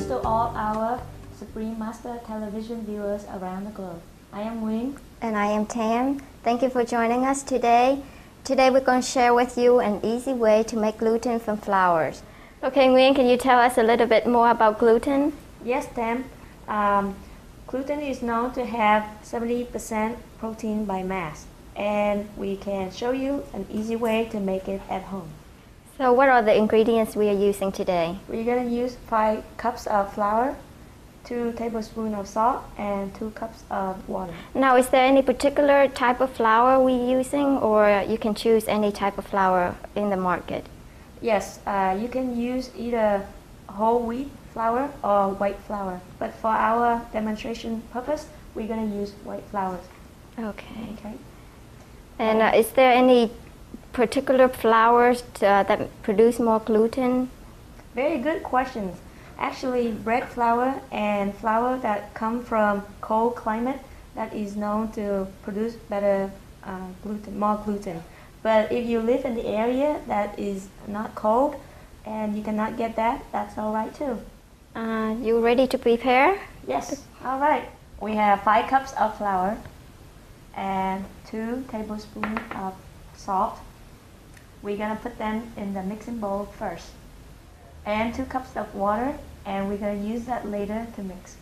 to all our Supreme Master television viewers around the globe. I am Wing. And I am Tam. Thank you for joining us today. Today we're going to share with you an easy way to make gluten from flours. Okay, Nguyen, can you tell us a little bit more about gluten? Yes, Tam. Gluten is known to have 70% protein by mass, and we can show you an easy way to make it at home. So what are the ingredients we are using today? We're going to use 5 cups of flour, 2 tablespoons of salt, and 2 cups of water. Now, is there any particular type of flour we're using, or you can choose any type of flour in the market? Yes, you can use either whole wheat flour or white flour, but for our demonstration purpose, we're going to use white flour. Okay. And is there any particular flours that produce more gluten? Very good questions. Actually, bread flour and flour that come from cold climate that is known to produce better gluten, more gluten. But if you live in the area that is not cold and you cannot get that, that's all right too. You ready to prepare? Yes, all right. We have 5 cups of flour and 2 tablespoons of salt. We're going to put them in the mixing bowl first. And 2 cups of water, and we're going to use that later to mix.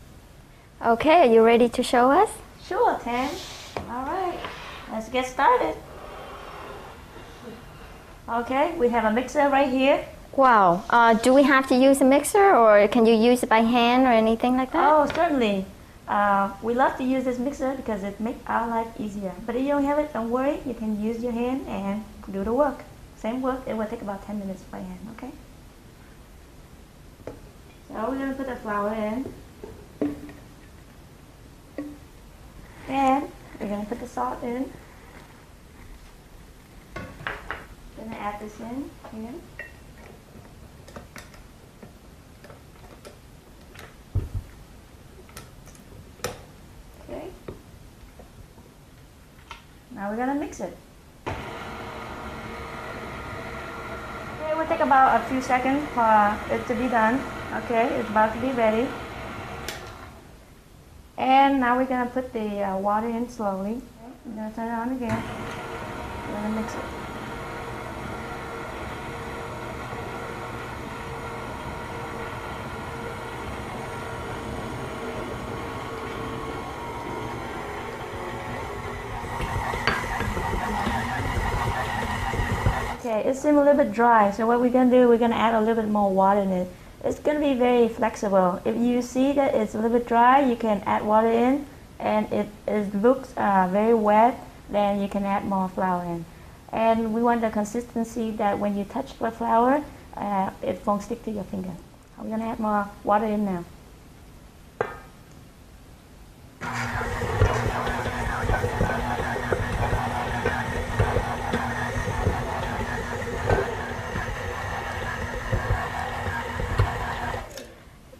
Okay, are you ready to show us? Sure, Tam. All right, let's get started. Okay, we have a mixer right here. Wow, do we have to use a mixer, or can you use it by hand or anything like that? Oh, certainly. We love to use this mixer because it makes our life easier. But if you don't have it, don't worry. You can use your hand and do the work. Same work, it will take about 10 minutes by hand, okay? So we're going to put the flour in. And we're going to put the salt in. Going to add this in here. Okay. Now we're going to mix it. It will take about a few seconds for it to be done. Okay, it's about to be ready. And now we're going to put the water in slowly. Okay. We're going to turn it on again. We're going to mix it. Okay, it seems a little bit dry, so what we're going to do, we're going to add a little bit more water in it. It's going to be very flexible. If you see that it's a little bit dry, you can add water in, and it looks very wet, then you can add more flour in. And we want the consistency that when you touch the flour, it won't stick to your finger. We're going to add more water in now.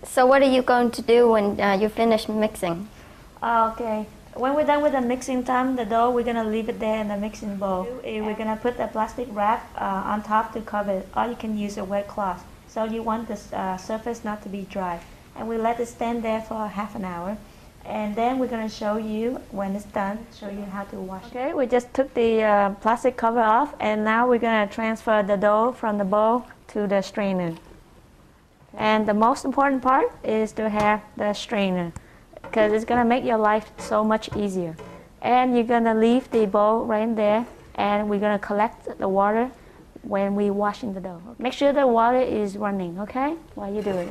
So what are you going to do when you finish mixing? Okay, when we're done with the mixing time, the dough, we're going to leave it there in the mixing bowl. We're going to put a plastic wrap on top to cover it, or you can use a wet cloth. So you want the surface not to be dry. And we let it stand there for half an hour. And then we're going to show you when it's done, show you how to wash it. Okay, we just took the plastic cover off, and now we're going to transfer the dough from the bowl to the strainer. And the most important part is to have the strainer, because it's going to make your life so much easier. And you're going to leave the bowl right there, and we're going to collect the water when we're washing the dough. Make sure the water is running, okay, while you do it.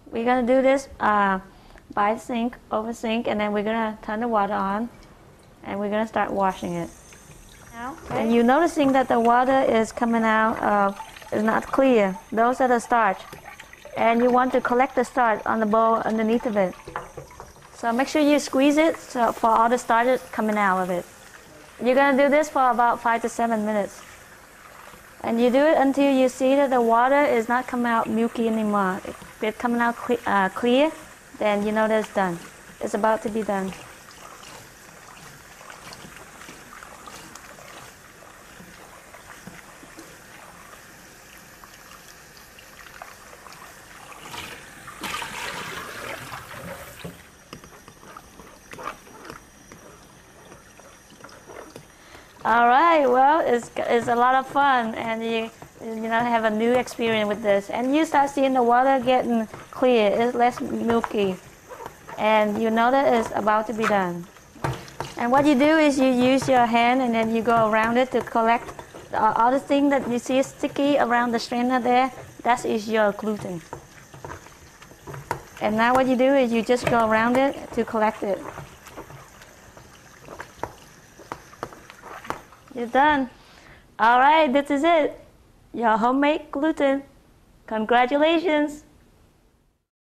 We're going to do this by sink, over sink, and then we're going to turn the water on, and we're going to start washing it. Now, and you're noticing that the water is coming out, is not clear. Those are the starch. And you want to collect the starch on the bowl underneath of it. So make sure you squeeze it so for all the starch coming out of it. You're going to do this for about 5 to 7 minutes. And you do it until you see that the water is not coming out milky anymore. If it's coming out clear, then you know that it's done. It's about to be done. All right, well, it's a lot of fun, and you know have a new experience with this, and you start seeing the water getting clear. It's less milky, and you know that it's about to be done. And what you do is you use your hand, and then you go around it to collect all the thing that you see sticky around the strainer there. That is your gluten. And now what you do is you just go around it to collect it. You're done. All right, this is it. Your homemade gluten. Congratulations.